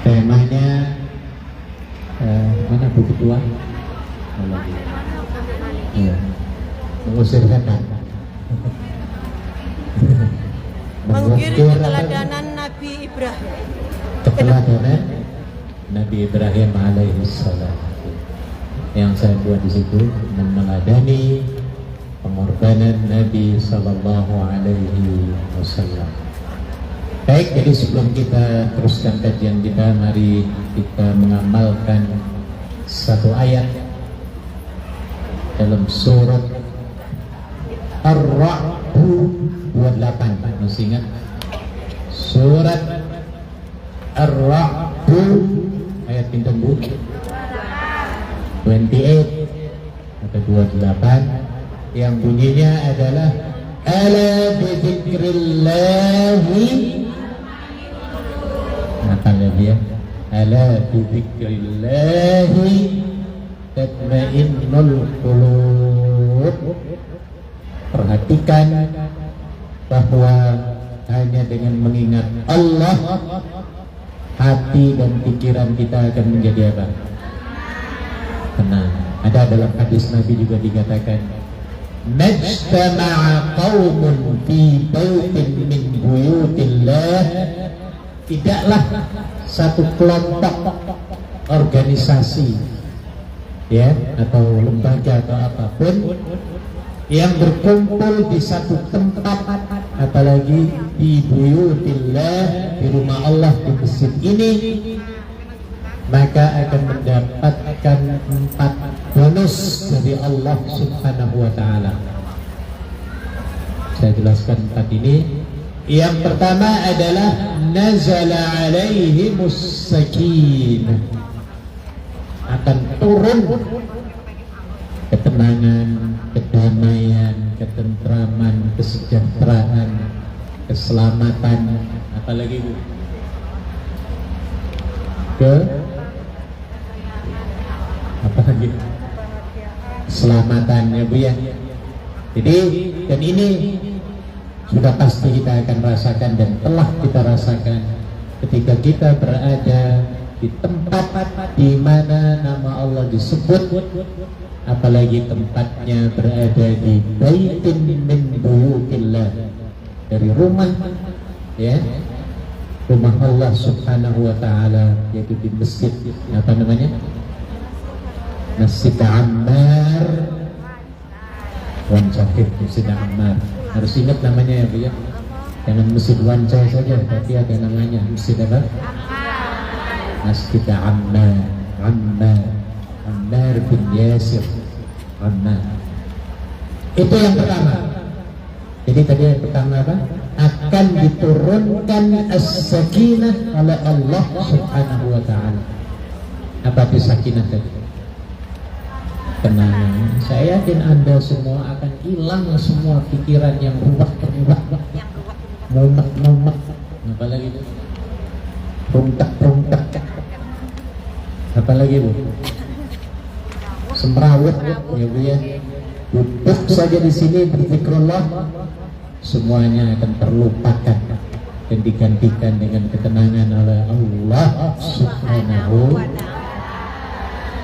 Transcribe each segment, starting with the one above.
temanya mana Bu Ketua? Iya, mengusir setan. Mengukir keteladanan Nabi Ibrahim. Keteladanan Nabi Ibrahim alaihissalam. Yang saya buat di situ meneladani pengorbanan Nabi Sallallahu Alaihi Wasallam. Baik, jadi sebelum kita teruskan kajian kita, mari kita mengamalkan satu ayat dalam surat Ar-Ra'd 28. Masih ingat? Surat Ar-Ra'd ayat pintu 28 atau 28 yang bunyinya adalah ala bidzikrillahi, apa lagi ya, ala bidzikrillahi tatma'innul qulub. Perhatikan bahwa hanya dengan mengingat Allah hati dan pikiran kita akan menjadi apa? Tenang. Ada dalam hadis Nabi juga dikatakan, majtama'a qaumun fi baitin min buyutillah, tidaklah satu kelompok organisasi ya atau lembaga atau apapun yang berkumpul di satu tempat, apalagi di buyutillah, di rumah Allah, di masjid ini, maka akan mendapatkan 4 bonus dari Allah Subhanahu wa ta'ala. Saya jelaskan 4 ini. Yang pertama adalah nazala alaihimus sakinah, akan turun ketenangan, kedamaian, ketentraman, kesejahteraan, keselamatan, apalagi Bu? Apa lagi? Keselamatan ya Bu ya. Jadi, dan ini sudah pasti kita akan rasakan dan telah kita rasakan ketika kita berada di tempat di mana nama Allah disebut, apalagi tempatnya berada di baitin min buyutillah, dari rumah ya, rumah Allah Subhanahu wa ta'ala, yaitu di masjid, apa namanya, Masjid Ammar Wancahid. Masjid Ammar, harus ingat namanya ya Bu ya, jangan Masjid Wancah saja, tapi ada namanya Masjid apa? Masjid Ammar, Ammar bin Yasir, Ammar. Itu yang pertama. Jadi tadi yang pertama apa? Akan diturunkan as-sakinah oleh Allah Subhanahu wa ta'ala. Apa itu sakinah tadi? Tenang. Saya yakin Anda semua akan hilang semua pikiran yang ruwet, mumet, apalagi itu runtak, apalagi Bu, semrawut ya Bu ya. Duduk saja di sini berzikrullah, semuanya akan terlupakan dan digantikan dengan ketenangan oleh Allah Subhanahu.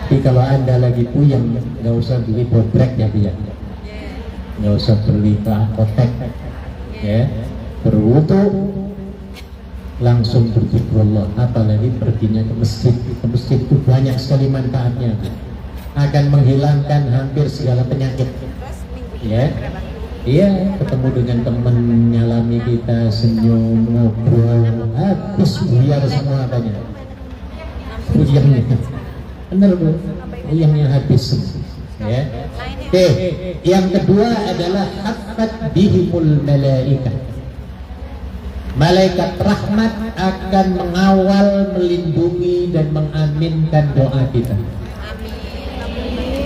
Tapi kalau Anda lagi puyeng, nggak usah beli bodrek ya Bu ya, nggak usah beli apotek ya, berwudu langsung berzikrullah, apalagi perginya ke masjid. Ke masjid itu banyak sekali manfaatnya, akan menghilangkan hampir segala penyakit ya. Iya, ketemu dengan teman, nyalami kita, senyum, ngobrol, habis buyar semua apanya, puyengnya, benar Bu, puyengnya habis ya. Oke, yang kedua adalah haffat bihimul malaikah, malaikat rahmat akan mengawal, melindungi dan mengaminkan doa kita.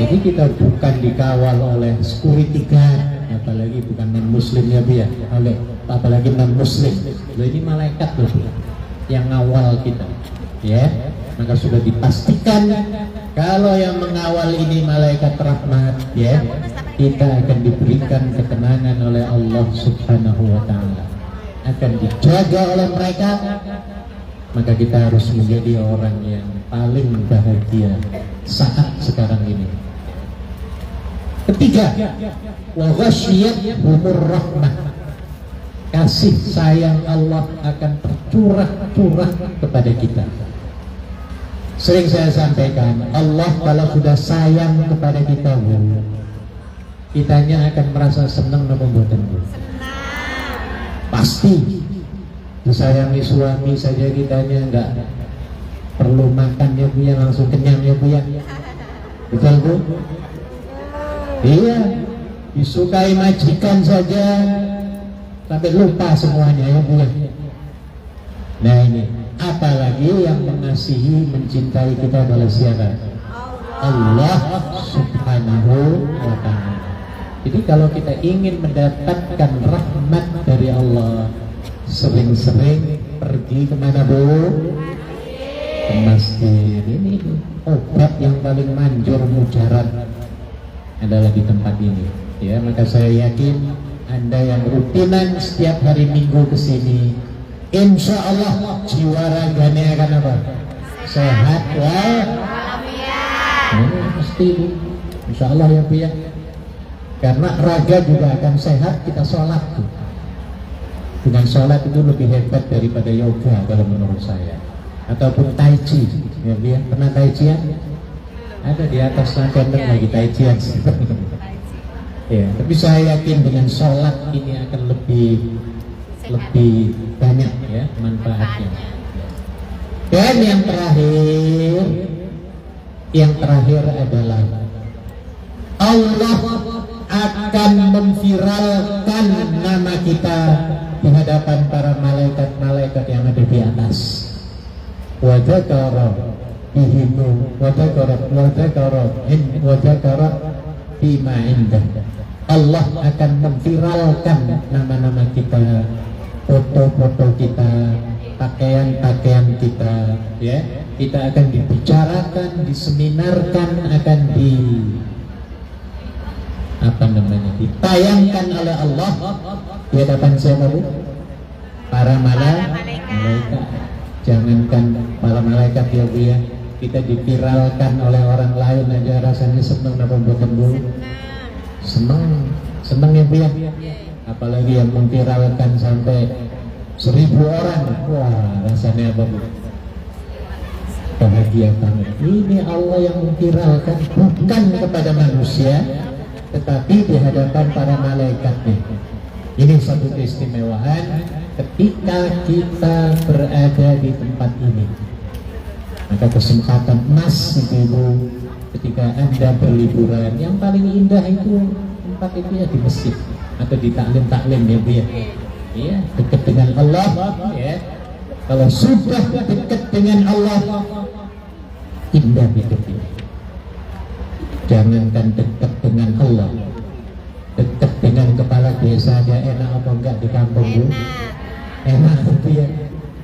Jadi kita bukan dikawal oleh security guard, apalagi bukan non muslim ya Bu ya, oleh apalagi non muslim. Loh, ini malaikat loh yang ngawal kita ya. Maka sudah dipastikan kalau yang mengawal ini malaikat rahmat ya, kita akan diberikan ketenangan oleh Allah Subhanahu wa ta'ala, akan dijaga oleh mereka maka kita harus menjadi orang yang paling bahagia saat sekarang ini. Ketiga, wa ghasyiyatuhumur rahmah. Kasih sayang Allah akan tercurah-curah kepada kita. Sering saya sampaikan, Allah kalau sudah sayang kepada kita, kitanya akan merasa senang dan membuatkan pasti. Disayangi suami saja kitanya enggak perlu makan ya Bu ya, langsung kenyang ya Bu ya. Betul Bu? Iya. Disukai majikan saja sampai lupa semuanya ya Bu ya. Nah ini, apalagi yang mengasihi, mencintai kita adalah siapa? Allah Subhanahu wa ta'ala. Jadi kalau kita ingin mendapatkan rahmat dari Allah, sering-sering pergi kemana Bu? Ke masjid. Ini obat yang paling manjur, mujarab adalah di tempat ini. Ya, maka saya yakin Anda yang rutinan setiap hari Minggu ke sini, insya Allah jiwa raganya akan apa? Sehat walafiat. Pasti Bu. Insya Allah ya Bu ya. Karena raga juga akan sehat kita sholat tuh. Dengan sholat itu lebih hebat daripada yoga kalau menurut saya. Ataupun tai chi, ya Bu ya. Pernah tai chi ya? Ada di atas lantai lagi tai chi ya. Ya, tapi saya yakin dengan sholat ini akan lebih banyak ya manfaatnya. Dan yang terakhir adalah Allah akan memviralkan nama kita di hadapan para malaikat-malaikat yang ada di atas. Wa dzakara bihimu wa dzakara bima indah. Allah akan memviralkan nama-nama kita, foto-foto kita, pakaian-pakaian kita, ya. Kita akan dibicarakan, diseminarkan, akan ditayangkan oleh Allah di hadapan siapa Bu? Para malaikat. Jangankan para malaikat ya Bu ya, kita diviralkan oleh orang lain aja rasanya senang apa bukan Bu? Senang ya Bu ya. Apalagi yang memviralkan sampai 1000 orang, wah rasanya apa Bu? Bahagia banget. Ini Allah yang memviralkan, bukan kepada manusia, tetapi di hadapan para malaikatnya. Ini satu keistimewaan ketika kita berada di tempat ini. Maka kesempatan emas itu ketika Anda berliburan, yang paling indah itu tempat itu ya di masjid atau di taklim ya Bu ya. Iya, dekat dengan Allah ya. Kalau sudah dekat dengan Allah, indah hidup ini. Jangankan dekat dengan Allah, dekat dengan kepala desa aja enak apa enggak di kampung Bu? Enak itu ya.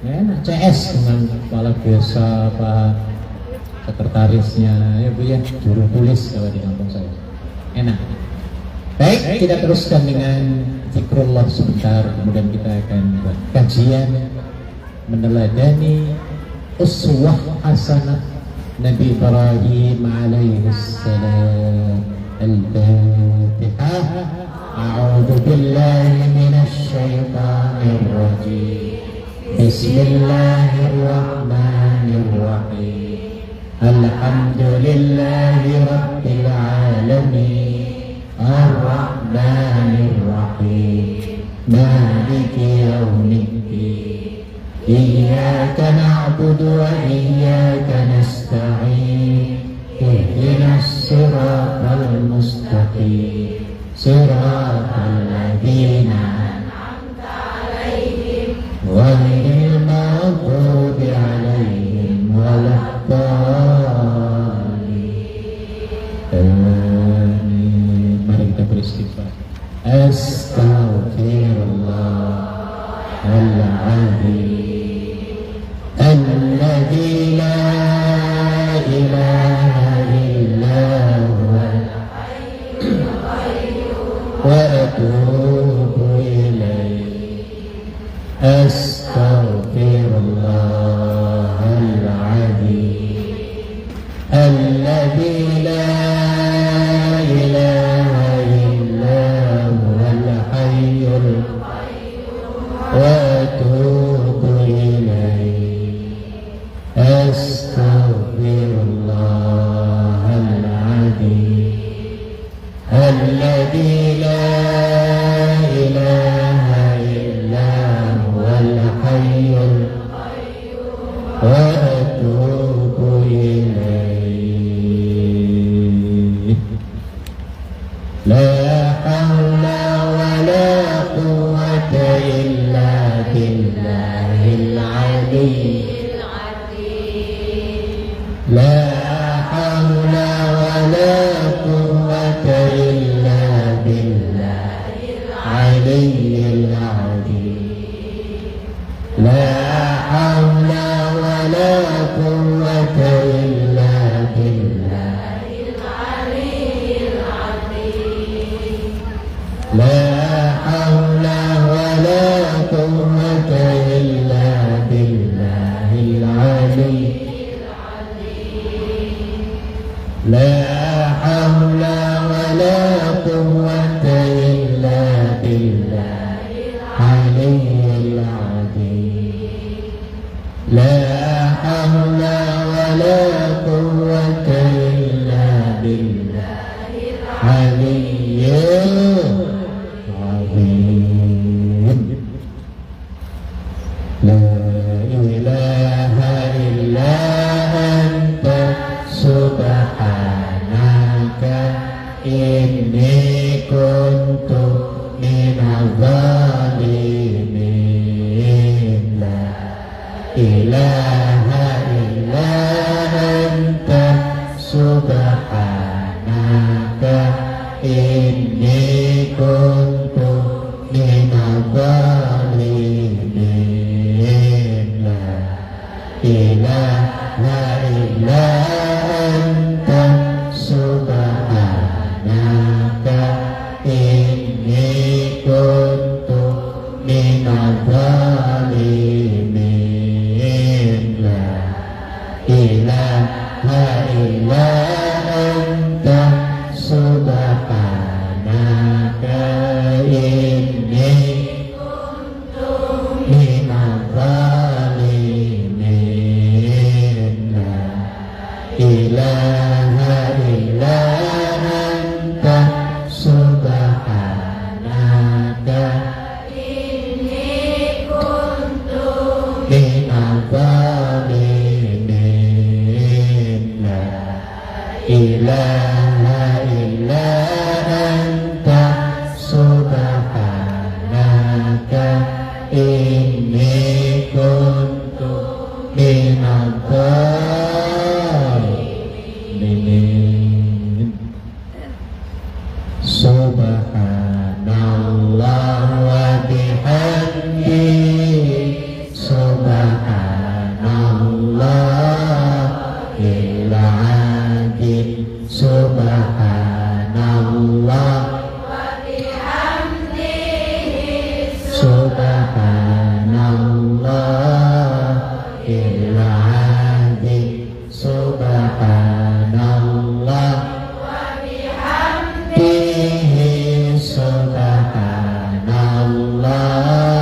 Enak CS dengan kepala desa, Pak sekretarisnya ya Bu ya, juru tulis kalau di kampung saya. Enak. Baik, kita teruskan dengan zikrullah sebentar, kemudian kita akan buat kajian meneladani uswah hasanah Nabi Ibrahim alaihi salam. Al-Fatihah. A'udzu billahi minasy syaithanir rajim. Bismillahirrahmanirrahim. Alhamdulillahi rabbil alamin. Ar-Rahmanir-Rahim. Maliki yaumiddin. Iyyaka na'budu wa iyyaka nasta'in. Ihdinas siratal mustaqim. Siratal ladzina an'amta 'alaihim ghairil maghdubi 'alaihim waladdallin. Mari kita beristighfar. Astaghfirullahaladzim alladzi la ilaha illa huwa wa atubu ilaih. Astaghfirullah وأتوب إليه لا حول ولا قوة إلا بالله العلي لا حول ولا قوة إلا بالله العلي العظيم لا حول ولا قوة إلا بالله العلي العظيم لا حول ولا قوة إلا بالله العلي لا حول ولا قوة إلا بالله العلي العظيم لا حول ولا قوة إلا بالله العلي العظيم لا إله إلا أنت سبحانك إني كنت من الظالمين لا إله إلا أنت سبحانك إني كنت من الظالمين لا إله إلا أنت سبحانك إني كنت من الظالمين لا إله إلا أنت سبحانك إني كنت من الظالمين لا إله إلا أنت سبحانك إني كنت من الظالمين لا إله إلا أنت سبحانك إني كنت من الظالمين Subhanallah wa bihamdihi Subhanallahil azim Subhanallah wa bihamdihi Subhanallahil azim Subhanallah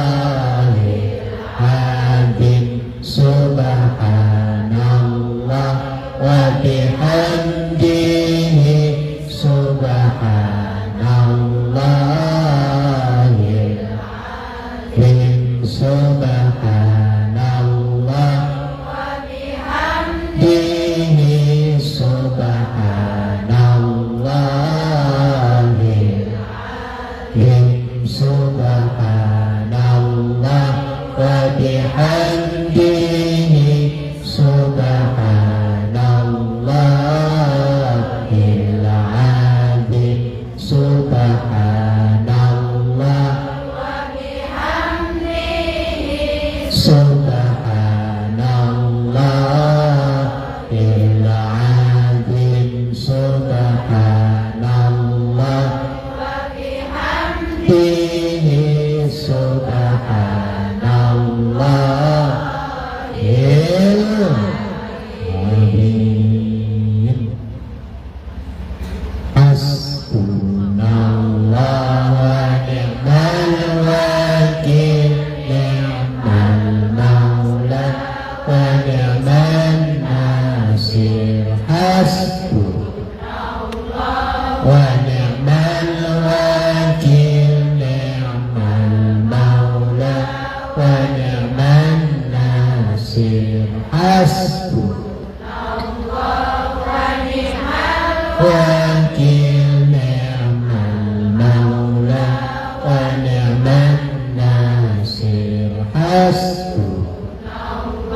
Subhanallahil azim Subhanallah wa bihamdihi Subhanallahil azim Subhanallah wa bihamdihi Subhanallahil Subhanallah wa bihamdihi Subhanallahil azim Subhanallah wa bihamdihi Subhanallahil azim Subhanallah bihi Subhanallahil azim Hasbunallah wa ni'mal wakil ni'mal maula wa ni'man nasir Hasbunallah wa ni'mal wakil ni'mal maula wa ni'man nasir hasbunallahu wakil ni'mal maula wa ni'man nasir hasbunallahu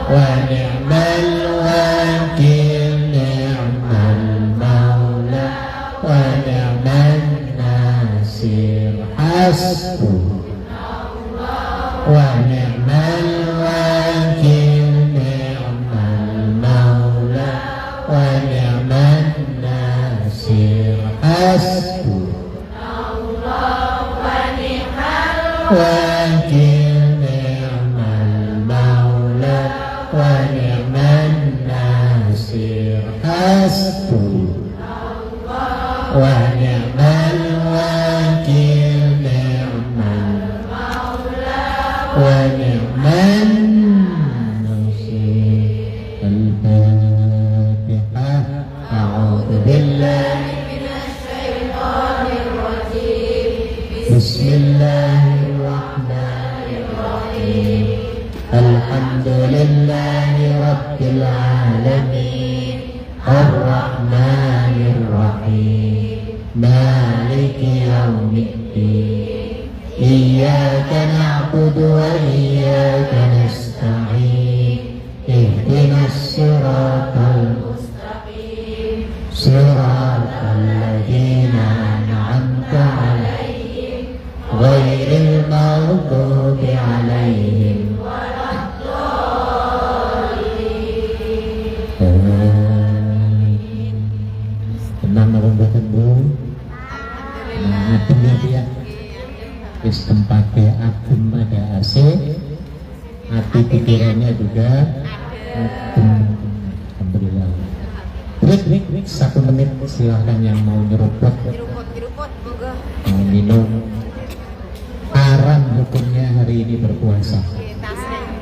wa ni'mal wakil ni'mal maula wa ni'man nasir hasbunallahu wa ni'mal wakil ni'mal maula wa ni'man nasir hasbunallahu wa ni'mal wakil ni'mal maula wa ni'man nasir hasbunallahu wa ni'mal wakil ni'mal maula wa ni'man nasir. Al-Fatihah. A'udzu billahi Bismillahirrahmanirrahim. Alhamdulillahi Rabbil Alamin. Ar-Rahmanir-Rahim. Maliki yaumiddin. Iyyaka na'budu wa iyyaka nasta'in. Ihdinas siratal mustaqim. Siratal ladzina an'amta 'alaihim ghairil maghdubi 'alaihim waladdallin. Tenang mboten Bu. Adem ya dia. Wis tempatnya adem, ada AC. Hati pikirannya juga adem. Alhamdulillah. Break 1 menit, silahkan yang mau nyeruput, Moga. mau minum. Haram hukumnya hari ini berpuasa.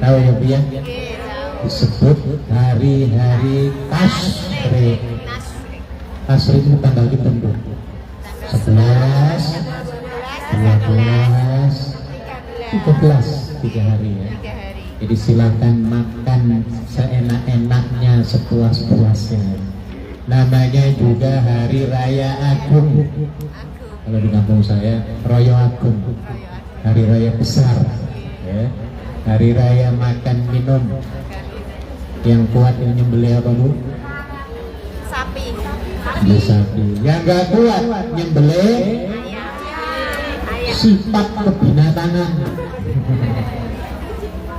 Tahu ya Bu ya? Disebut hari-hari tasyrik. Tasyrik itu tanggal hitung Bu. 11, 12, 13, 3 hari ya. Jadi silakan makan seenak-enaknya, sepuas-puasnya. Namanya juga Hari Raya Agung. Kalau di kampung saya, Royo Agung. Hari Raya besar. Ya. Hari Raya makan minum. Yang kuat yang nyembelih apa Bu? Sapi. Nyembelih sapi. Yang gak kuat nyembelih sifat kebinatangan.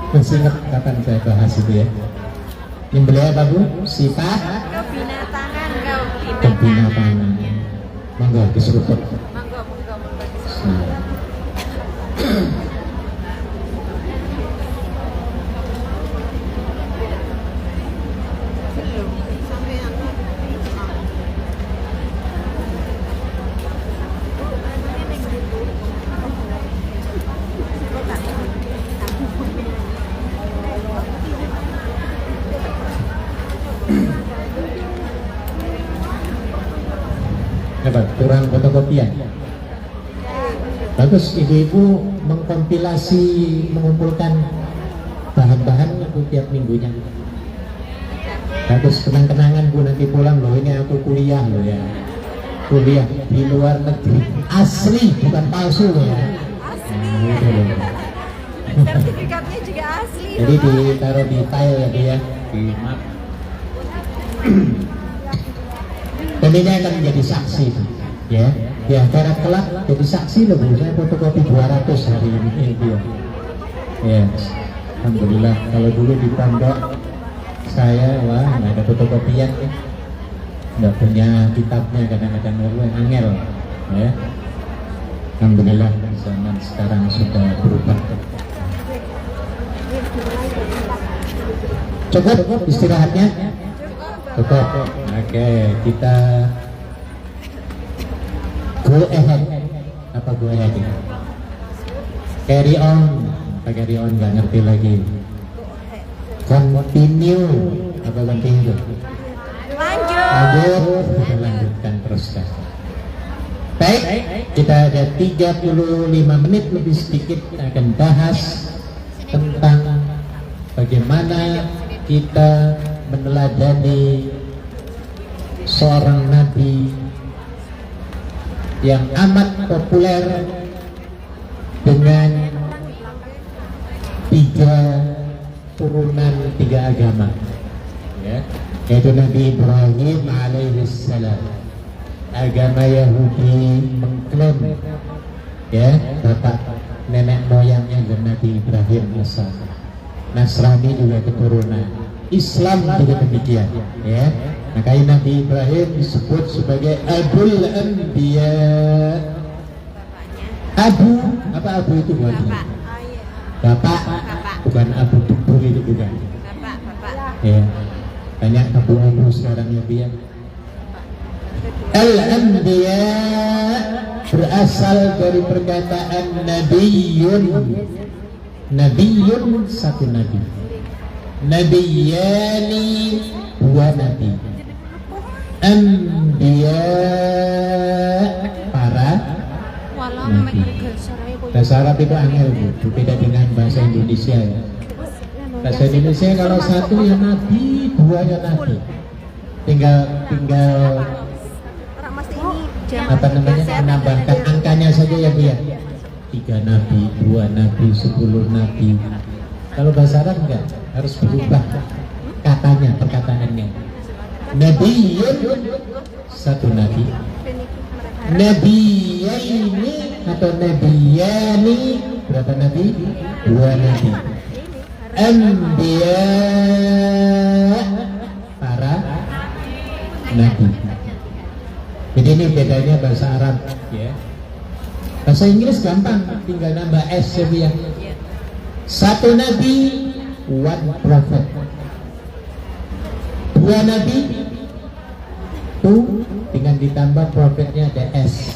Masih ingat kapan saya bahas itu ya? Nyembelih apa Bu? Sifat kebinatangan. Monggo diseruput. Kurang fotokopian. Bagus, ibu-ibu mengkompilasi, mengumpulkan bahan-bahan aku tiap minggunya. Bagus, kenang-kenangan Bu, nanti pulang loh, ini aku kuliah loh ya. Kuliah di luar negeri, asli bukan palsu loh ya. Gitu loh. Sertifikatnya juga asli. Jadi ditaruh di file ya Bu ya, di map. Dan ini akan menjadi saksi ya, di akhirat kelak jadi saksi loh Bu. Saya fotokopi 200 hari ini ya. Ya, alhamdulillah. Kalau dulu di pondok saya, wah nggak ada fotokopian ya, nggak punya kitabnya, kadang-kadang angel ya. Alhamdulillah zaman sekarang sudah berubah. Cukup istirahatnya? Cukup. Oke, kita go ahead. Apa go ahead ini? Carry on. Apa carry on? Nggak ngerti lagi. Continue. Apa continue? Lanjut. Kita lanjutkan teruskan. Baik, kita ada 35 menit lebih sedikit akan bahas tentang bagaimana kita meneladani seorang nabi yang amat populer dengan 3 turunan 3 agama, ya, yaitu Nabi Ibrahim alaihissalam. Agama Yahudi mengklaim, ya, bapak nenek moyangnya dan Nabi Ibrahim asal. Nasrani juga keturunan, Islam juga demikian, ya. Makanya Nabi Ibrahim disebut sebagai Abul Anbiya. Abu, apa abu itu buatnya? Bapak, bukan abu dubur itu bukan. Bapak. Ya, banyak abu-abu sekarang ya biar. Al-Anbiya berasal dari perkataan Nabiyun. Nabiyun satu nabi. Nabiyani 2 nabi. Anbiya para nabi. Bahasa Arab itu angel, Bu. Beda dengan bahasa Indonesia ya. Bahasa Indonesia kalau 1 ya nabi, 2 ya nabi. Tinggal apa namanya, menambahkan angkanya saja ya Bu ya. 3 nabi, 2 nabi, 10 nabi. Kalau bahasa Arab enggak, harus berubah katanya, perkataannya. Nabiyun 1 nabi. Nabiyaini atau nabiyani berapa nabi? 2 nabi. Anbiya para nabi. Jadi ini bedanya bahasa Arab, ya. Bahasa Inggris gampang, tinggal nambah S ya. 1 nabi, 1 prophet. 2 nabi, 2, dengan ditambah prophetnya ada S.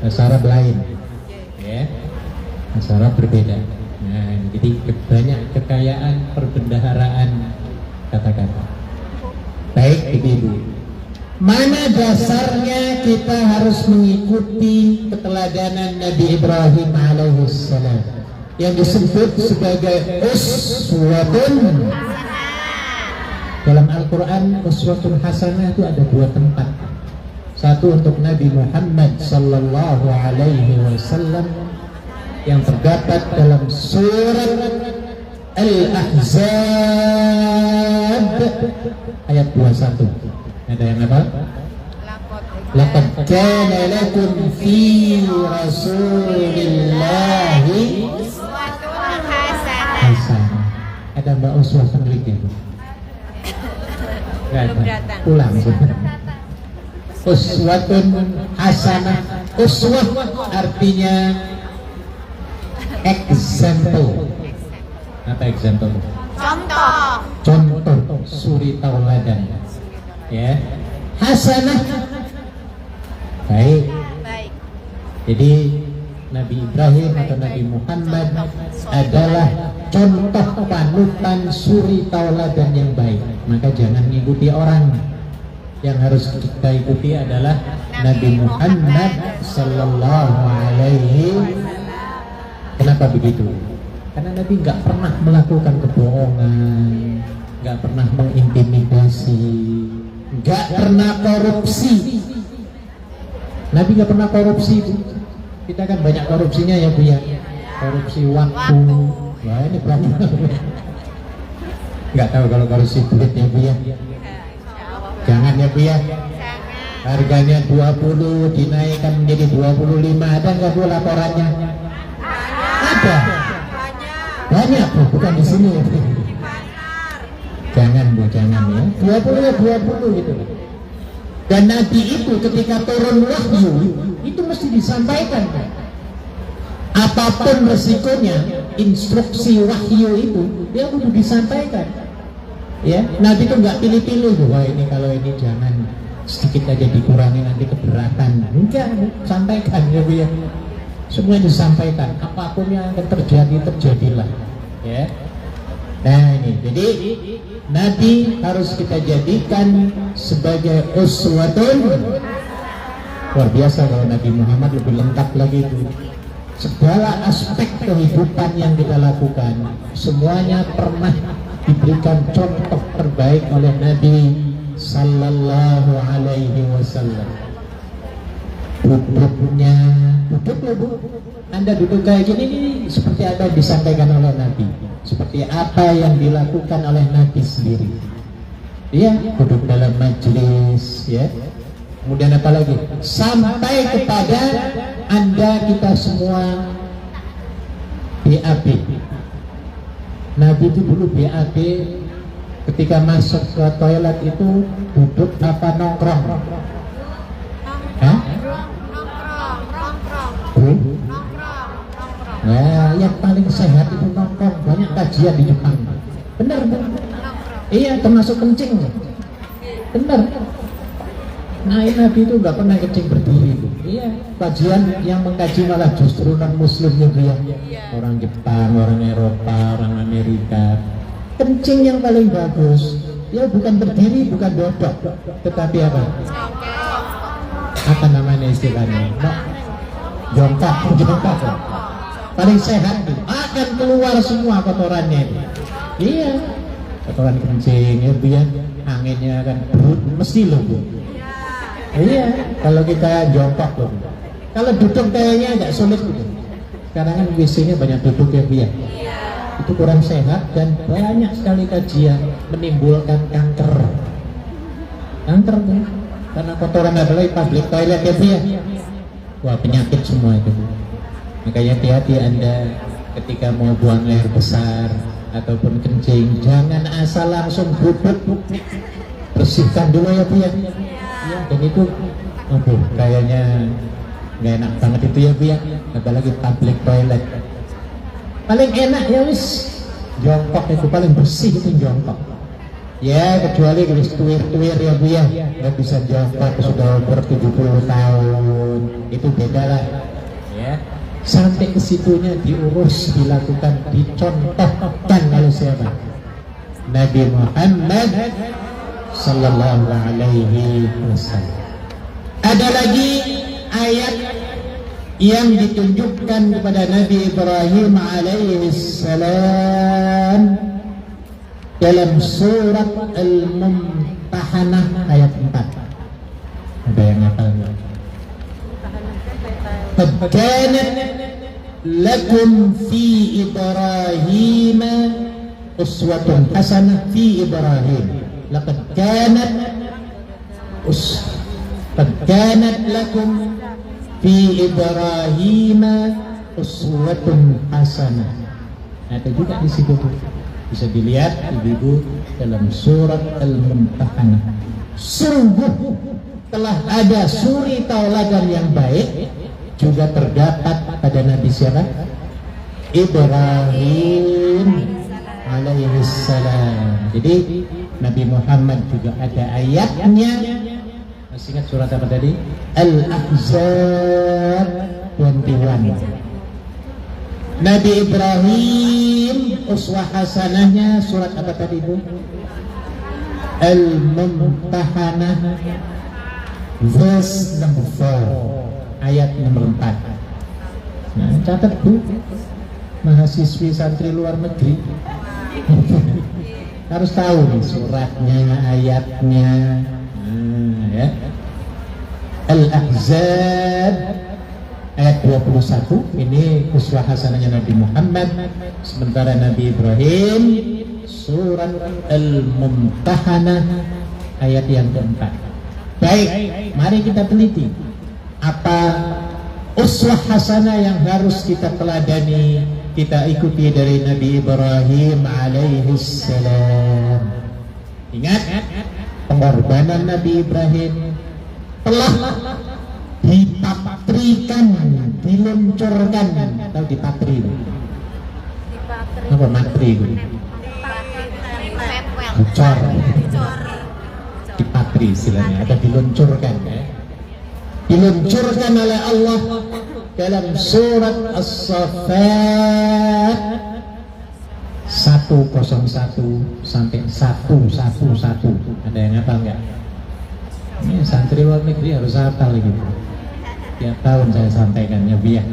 Bahasa Arab lain, ya. Bahasa Arab berbeda. Nah, jadi banyak kekayaan perbendaharaan kata-kata. Baik, Ibu. Mana dasarnya kita harus mengikuti keteladanan Nabi Ibrahim alaihissalam yang disebut sebagai uswatun. Dalam Al-Quran uswatun hasanah itu ada 2 tempat. Satu untuk Nabi Muhammad sallallahu alaihi wasallam yang terdapat dalam surat Al-Ahzab ayat 21. Ada yang apa? Laqad kana lakum fi Rasulillahi uswatun hasanah. Ada Mbak Uswah peneliti itu? Belum datang. Pulang uswatun hasanah. Uswah artinya example. Apa example? Contoh, suri tauladan. Ya, hasanah. Baik. Jadi Nabi Ibrahim atau Nabi Muhammad adalah contoh panutan suri tauladan yang baik. Maka jangan mengikuti orang. Yang harus kita ikuti adalah Nabi Muhammad sallallahu alaihi. Kenapa begitu? Karena Nabi nggak pernah melakukan kebohongan, nggak pernah mengintimidasi, nggak pernah korupsi. Nabi nggak pernah korupsi, Bu. Kita kan banyak korupsinya ya, Bu ya. Korupsi waktu. Wah, ini berapa? Nggak tahu kalau korupsi duit ya, Bu ya. Jangan ya, Bu ya. Harganya 20 dinaikkan menjadi 25. Ada nggak, Bu, laporannya? Ada. Banyak, Bu, bukan di sini. Jangan, Bu, jangan ya. 20 ya 20 gitu. Dan Nabi itu ketika turun wahyu itu mesti disampaikan. Apapun resikonya, instruksi wahyu itu dia kudu disampaikan. Ya, Nabi itu nggak pilih-pilih. Wah, ini kalau ini jangan, sedikit aja dikurangi nanti keberatan. Enggak, sampaikan ya, Bu ya. Semua disampaikan. Apapun yang akan terjadi, terjadilah. Ya. Nah ini, jadi Nabi harus kita jadikan sebagai uswatun. Luar biasa kalau Nabi Muhammad lebih lengkap lagi itu. Segala aspek kehidupan yang kita lakukan semuanya pernah diberikan contoh terbaik oleh Nabi Sallallahu Alaihi Wasallam. Duduknya, duduk loh Bu. Anda duduk kayak gini ini seperti apa yang disampaikan oleh Nabi, seperti apa yang dilakukan oleh Nabi sendiri. Iya, duduk dalam majelis, ya. Kemudian apa lagi? Sampai kepada Anda kita semua BAB. Nabi itu dulu BAB ketika masuk ke toilet itu duduk apa nongkrong? Hah? Nah, yang paling sehat itu nongkrong. Banyak kajian di Jepang. Benar, benar. Iya, termasuk kencing. Benar. Nah, Nabi itu nggak pernah kencing berdiri. Iya, kajian yang mengkaji malah justru non Muslimnya dia. Orang Jepang, orang Eropa, orang Amerika. Kencing yang paling bagus. Ya bukan berdiri, bukan duduk, tetapi apa? Apa namanya istilahnya? Jongkok. Paling sehat itu. Akan keluar semua kotorannya itu. Iya, kotoran kencing ya Bu ya. Anginnya akan berut, mesti loh Bu. Iya, kalau kita jongkok loh. Kalau duduk kayaknya agak sulit gitu. Sekarang kan WC-nya banyak duduk ya Bu ya. Itu kurang sehat dan banyak sekali kajian menimbulkan kanker. Kanker Bu. Karena kotoran adalah public toilet ya Bu ya. Wah, penyakit semua itu Bu. Makanya hati-hati Anda ketika mau buang air besar ataupun kencing, jangan asal langsung duduk. Bersihkan dulu ya Bu ya. Ya, dan itu aduh kayaknya nggak enak banget itu ya Bu ya, apalagi public toilet. Paling enak ya wis jongkok, itu paling bersih itu jongkok ya, kecuali wis tuir-tuir ya Bu ya, nggak bisa jongkok sudah umur 70 tahun, itu beda lah ya. Sampai ke situnya diurus, dilakukan, dicontohkan oleh siapa? Nabi Muhammad Sallallahu Alaihi Wasallam. Ada lagi ayat yang ditunjukkan kepada Nabi Ibrahim alaihi salam dalam surat Al-Mumtahanah ayat 4. Ada yang hafal? Qad kanat lakum fi Ibrahim uswatun hasanah fi Ibrahim. Laqad kanat lakum fi Ibrahim uswatun hasanah. Ada juga di situ bisa dilihat ibu-ibu dalam surat Al-Mumtahanah. Sungguh telah ada suri tauladan yang baik juga terdapat pada Nabi siapa? Ibrahim alaihi salam. Jadi Nabi Muhammad juga ada ayatnya. Masih ingat surat apa tadi? Al-Ahzab 21. Nabi Ibrahim uswah hasanahnya surat apa tadi Bu? Al-Mumtahanah verse number 4 ayat nomor 4. Nah, catat Bu, mahasiswi santri luar negeri harus tahu nih suratnya, ayatnya. Ya. Al-Ahzab ayat 21 ini uswah hasanahnya Nabi Muhammad, sementara Nabi Ibrahim surat Al-Mumtahanah ayat yang keempat. Baik, mari kita teliti apa uswah hasanah yang harus kita teladani, kita ikuti dari Nabi Ibrahim alaihi salam. Ingat, pengorbanan Nabi Ibrahim telah dipatrikan, diluncurkan. Tahu dipatri? Apa matri? Dicor. Dipatri istilahnya, atau diluncurkan ya. Diluncurkan oleh Allah dalam surat As-Saffat 101 sampai 111. Ada yang hafal nggak? Ini santri luar negeri harus hafal gitu. Tiap tahun saya sampaikannya biar.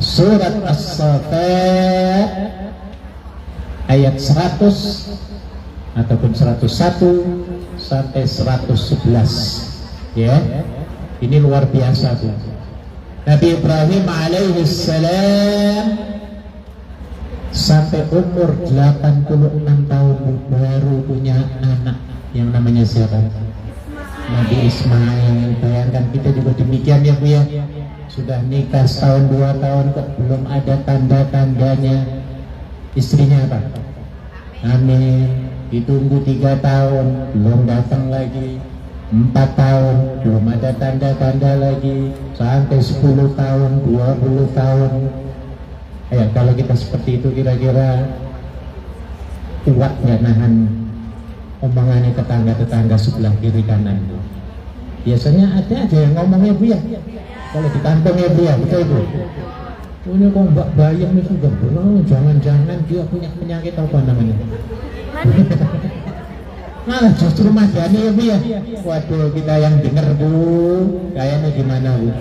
Surat As-Saffat ayat 100 ataupun 101 sampai 111. Ya, ini luar biasa Bu. Nabi Ibrahim alaihi salam sampai umur 86 tahun baru punya anak yang namanya siapa? Nabi Ismail. Bayangkan kita juga demikian ya Bu ya. Sudah nikah setahun 2 tahun kok belum ada tanda-tandanya. Istrinya apa? Amin. Ditunggu 3 tahun belum datang lagi. 4 tahun belum ada tanda-tanda lagi. Sampai 10 tahun, 20 tahun. Kalau kita seperti itu kira-kira kuat nggak nahan omongannya tetangga-tetangga sebelah kiri kanan Bu? Biasanya ada aja yang ngomongnya Bu ya. Kalau di kantong ya Bu ya, betul Bu. Ini kok Mbak Bayang ini sudah berulang, jangan-jangan dia punya penyakit apa namanya? Nah justru Mas Yani ya Bu ya. Waduh, kita yang denger Bu, kayaknya gimana Bu?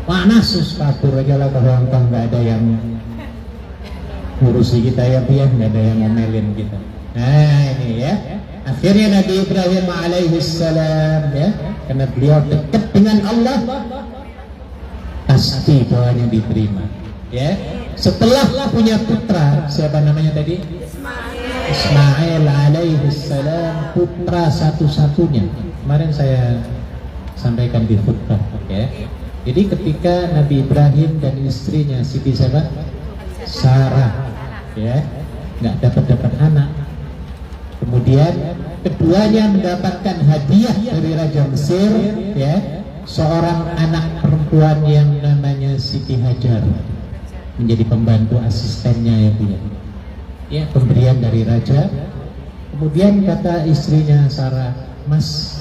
Panas sus, kabur aja lah ke Hongkong, nggak ada yang ngurusi kita ya Bu ya, nggak ada yang ngomelin kita. Nah ini ya, akhirnya Nabi Ibrahim alaihi salam ya, karena beliau dekat dengan Allah, pasti doanya diterima. Ya, setelah punya putra, siapa namanya tadi? Ismail alaihi salam, putra satu-satunya. Kemarin saya sampaikan di khutbah, ya. Jadi ketika Nabi Ibrahim dan istrinya Siti siapa? Sarah, ya, nggak dapat anak. Kemudian keduanya mendapatkan hadiah dari Raja Mesir, ya, seorang anak perempuan yang namanya Siti Hajar, menjadi pembantu asistennya ya Bu ya. Ya, pemberian dari raja. Kemudian kata istrinya Sarah, Mas,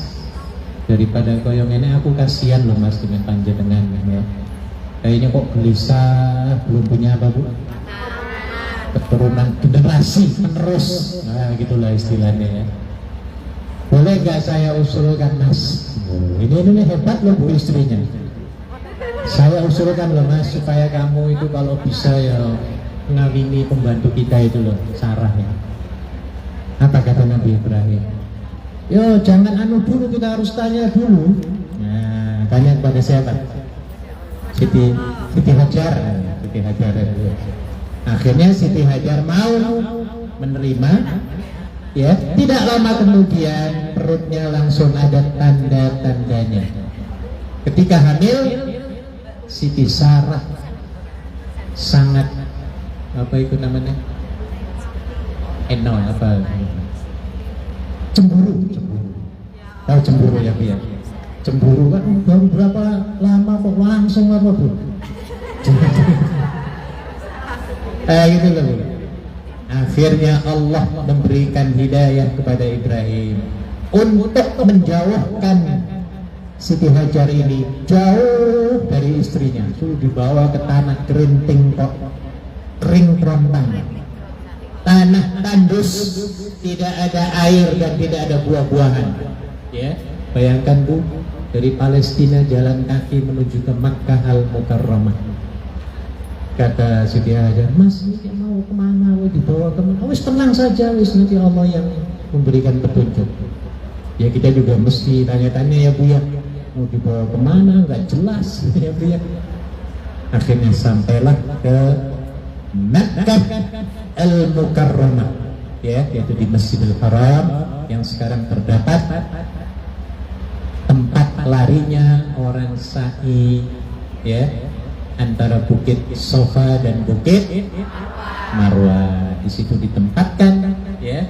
daripada koyong ini aku kasihan loh Mas dengan panjenengan ya. Kayaknya kok gelisah, belum punya apa Bu? Keturunan generasi menerus. Nah gitulah istilahnya ya. Boleh gak saya usulkan Mas? Ini hebat loh Bu istrinya. Saya usulkan loh Mas, supaya kamu itu kalau bisa ya ngawini pembantu kita itu loh, Sarah ya. Apa kata Nabi Ibrahim? Yo jangan anu dulu, kita harus tanya dulu. Nah, tanya kepada siapa? Siti Hajar. Siti Hajar. Akhirnya Siti Hajar mau menerima. Ya, tidak lama kemudian perutnya langsung ada tanda-tandanya. Ketika hamil, Siti Sarah sangat apa itu namanya? Cemburu. Tahu cemburu ya Bu ya? Cemburu kan baru berapa lama kok langsung apa Bu? Gitu loh. Akhirnya Allah memberikan hidayah kepada Ibrahim untuk menjauhkan Siti Hajar ini jauh dari istrinya. Suruh dibawa ke tanah kerinting kok, kering kerontang, tanah tandus, tidak ada air dan tidak ada buah-buahan. Ya, bayangkan Bu, dari Palestina jalan kaki menuju ke Makkah Al-Mukarramah. Kata Siti Hajar, Mas, ini mau kemana? Dibawa kemana? Wis tenang saja, wis nanti Allah yang memberikan petunjuk. Ya kita juga mesti tanya-tanya ya Bu ya, mau dibawa kemana? Nggak jelas ya Bu ya. Akhirnya sampailah ke Makkah Al-Mukarramah, ya, yaitu di Masjidil Haram yang sekarang terdapat tempat larinya orang sa'i, ya, antara Bukit Sofa dan Bukit Marwah. Di situ ditempatkan ya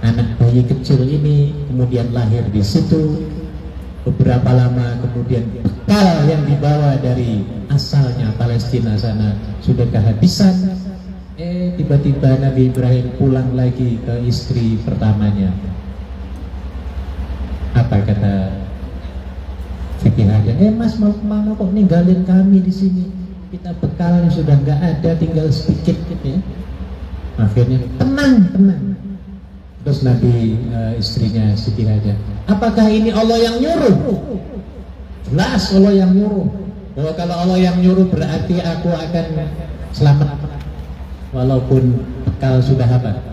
anak bayi kecil ini, kemudian lahir di situ. Beberapa lama kemudian bekal yang dibawa dari asalnya Palestina sana sudah kehabisan. Tiba-tiba Nabi Ibrahim pulang lagi ke istri pertamanya. Apa kata Siti Hajar? Mas mau kemana kok ninggalin kami di sini? Kita bekal sudah nggak ada, tinggal sedikit gitu ya. Akhirnya tenang. Terus Nabi istrinya Siti Hajar, apakah ini Allah yang nyuruh? Jelas Allah yang nyuruh. Bahwa kalau Allah yang nyuruh berarti aku akan selamat walaupun bekal sudah apa?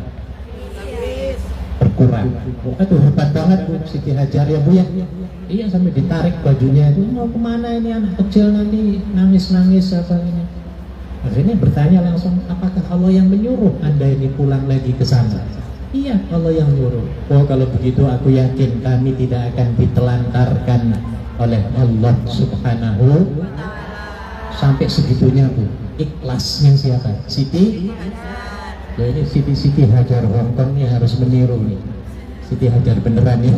Berkurang. Aduh hebat banget Bu Siti Hajar ya Bu ya. Iya, sampai ditarik bajunya itu, mau kemana ini anak kecil nanti nangis-nangis apa ini. Akhirnya bertanya langsung, apakah Allah yang menyuruh Anda ini pulang lagi ke sana? Iya, Allah yang nyuruh. Oh kalau begitu aku yakin kami tidak akan ditelantarkan oleh Allah Subhanahu. Sampai segitunya Bu. Ikhlasnya siapa? Siti? Ya ini Siti Hajar Hongkong nih harus meniru nih. Siti Hajar beneran ya.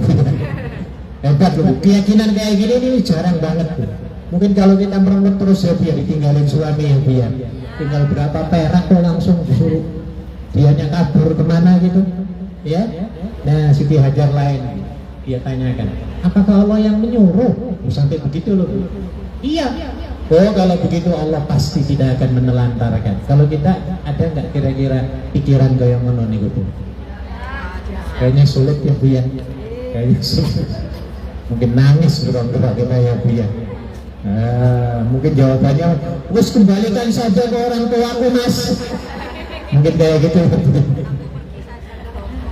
Hebat loh, keyakinan kayak gini ini jarang banget Bu. Mungkin kalau kita merengut terus ya biar ditinggalin suami ya biar tinggal berapa perak kok langsung disuruh dianya kabur kemana gitu ya. Nah Siti Hajar lain dia tanyakan, apakah Allah yang menyuruh? Sampai begitu loh Bu. Iya. Oh kalau begitu Allah pasti tidak akan menelantarkan. Kalau kita ada nggak kira-kira pikiran kayak ngono nih Bu? Kayaknya sulit ya Bu ya. Kayaknya sulit. Mungkin nangis gerak-gerak kita ya Bu ya. Mungkin jawabannya, wes kembalikan saja ke orang tuaku Mas. Mungkin kayak gitu.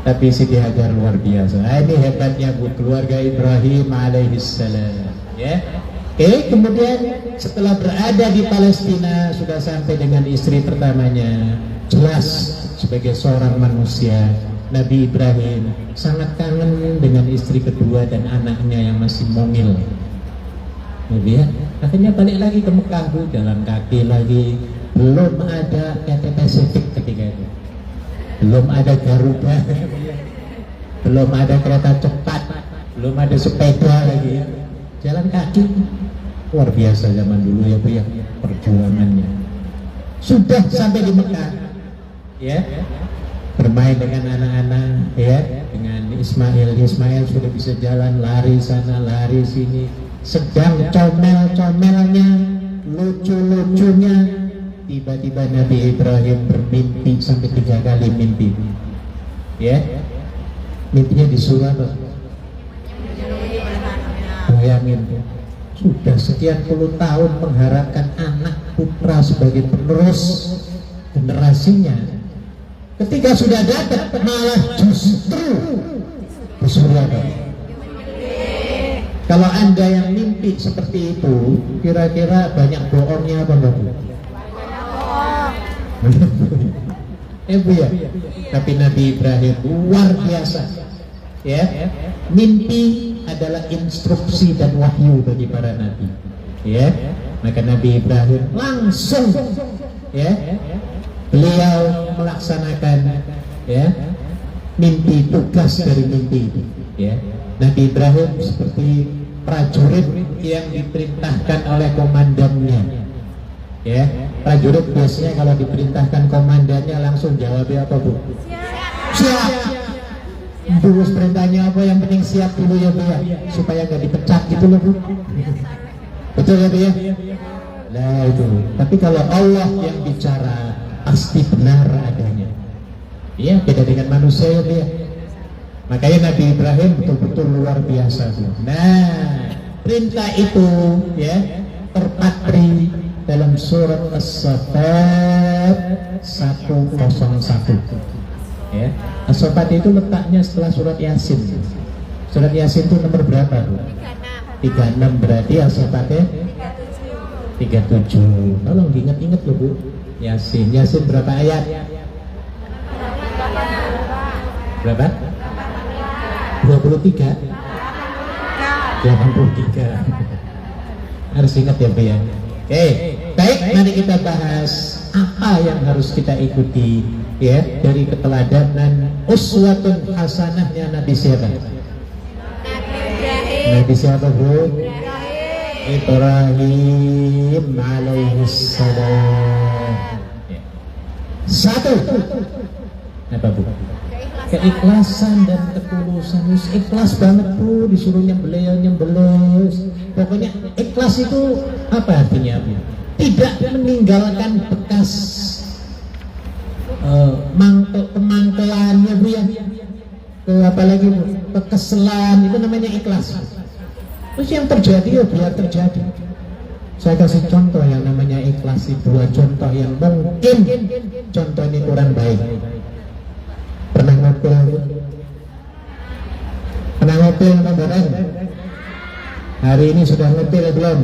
Tapi Siti Hajar luar biasa. Ini hebatnya Bu, keluarga Ibrahim alaihissalam. Ya. Oke, kemudian setelah berada di Palestina sudah sampai dengan istri pertamanya. Jelas sebagai seorang manusia, Nabi Ibrahim sangat kangen dengan istri kedua dan anaknya yang masih mungil. Ya, akhirnya balik lagi ke Mekah Bu, jalan kaki lagi. Belum ada KT Pasifik ketika itu, belum ada Garuda, belum ada kereta cepat, belum ada sepeda lagi ya. Jalan kaki, luar biasa zaman dulu ya Bu ya, perjuangannya. Sudah sampai di Mekah, ya, bermain dengan anak-anak, ya, dengan Ismail sudah bisa jalan, lari sana, lari sini. Sedang comel-comelnya, lucu-lucunya, tiba-tiba Nabi Ibrahim bermimpi sampai 3 kali mimpi. Ya, mimpinya disuruh apa? Bayangin, sudah sekian puluh tahun mengharapkan anak putra sebagai penerus generasinya. Ketika sudah dapat, malah justru disuruh apa? Kalau Anda yang mimpi seperti itu, kira-kira banyak bohongnya apa enggak Bu? Bu ya. Tapi Nabi Ibrahim luar biasa. Ya, mimpi adalah instruksi dan wahyu bagi para nabi. Ya, maka Nabi Ibrahim langsung, ya, beliau melaksanakan, ya, mimpi, tugas dari mimpi itu. Ya, Nabi Ibrahim seperti prajurit yang diperintahkan oleh komandannya. Ya, prajurit biasanya kalau diperintahkan komandannya langsung jawabnya apa Bu? Siap. Terus perintahnya apa, yang penting siap dulu ya Bu ya, supaya nggak dipecat gitu loh Bu. Betul ya Bu ya? Nah itu. Tapi kalau Allah yang bicara pasti benar adanya. Iya, beda dengan manusia ya Bu ya. Makanya Nabi Ibrahim betul-betul luar biasa Bu. Nah, perintah itu ya terpatri dalam surat As-Saffat 101. Ya, As-Saffat itu letaknya setelah surat Yasin. Surat Yasin itu nomor berapa Bu? 36. Berarti As-Saffatnya 37. Tolong diingat-ingat loh Bu. Yasin berapa ayat? Berapa? 23. 83. Harus ingat ya Bu ya. Oke, baik, mari kita bahas apa yang harus kita ikuti ya dari keteladanan uswatun hasanahnya Nabi siapa? Nabi siapa Bu? Ibrahim alaihissalam. Satu, apa Bu? Keikhlasan dan ketulusan. Ikhlas banget Bu, disuruh nyembelih. Pokoknya ikhlas itu apa artinya Bu? Tidak meninggalkan bekas kemangkelannya Bu ya. Apalagi Bu, kekeselan, itu namanya ikhlas. Terus yang terjadi ya biar terjadi. Saya kasih contoh yang namanya ikhlas, 2 contoh yang mungkin contoh ini kurang baik. ngupil? Pernah ngupil bareng? Hari ini sudah ngupil belum?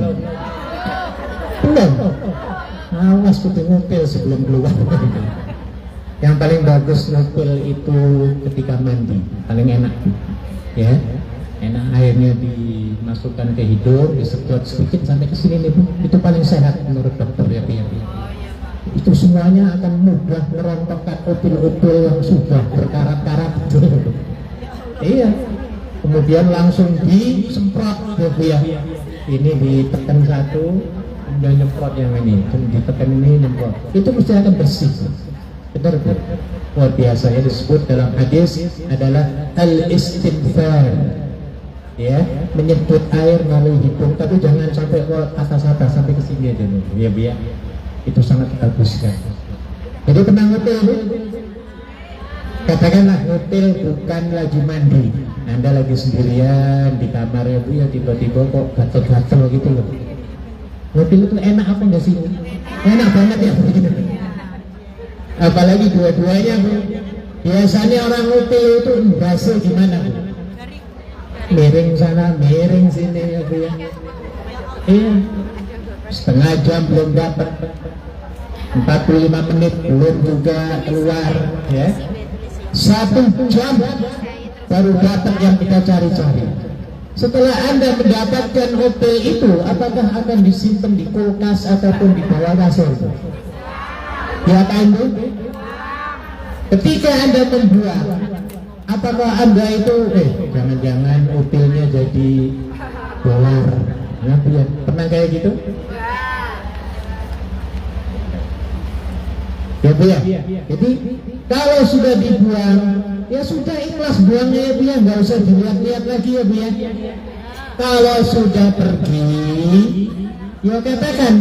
Belum. Awas kudu ngupil sebelum keluar. Yang paling bagus ngupil itu ketika mandi, paling enak, ya. Enak, airnya dimasukkan ke hidung, disedot sedikit sampai ke sini nih, Bu. Itu paling sehat menurut dokter ya, Bu. Itu semuanya akan mudah merontokkan upil-upil yang sudah berkarat-karat. Iya. Kemudian langsung disemprot ya, Bu ya. Ini ditekan satu, kemudian nyemprot yang ini, ditekan ini nyemprot. Itu mesti akan bersih. Benar, Bu. Luar biasa, ya, disebut dalam hadis adalah al-istighfar. Ya, menyedot air melalui hidung, tapi jangan sampai ke atas sampai ke sini aja, Bu. Ya, Bu ya. Itu sangat bagus kan. Jadi pernah ngupil, Bu? Katakanlah ngupil bukan lagi mandi, Anda lagi sendirian di kamar ya, Bu ya, tiba-tiba kok gatel-gatel gitu loh. Ngupil itu enak apa enggak sih? Enak banget ya, Bu. Apalagi dua-duanya, Bu. Biasanya orang ngupil itu embasnya gimana, Bu? Miring sana, miring sini ya, Bu ya. Iya. Setengah jam belum dapat, 45 menit belum juga keluar, ya. 1 jam baru dapat yang kita cari-cari. Setelah Anda mendapatkan upil itu, apakah akan disimpan di kulkas ataupun di bawah kasur? Ya kan, Bu? Ketika Anda membuang, apakah Anda itu jangan-jangan upilnya jadi dolar? Ya, pernah kayak gitu? Ya, Bu ya. Jadi kalau sudah dibuang, ya sudah ikhlas buangnya ya, Bu ya, nggak usah dilihat-lihat lagi ya, Bu ya. Kalau sudah pergi, ya katakan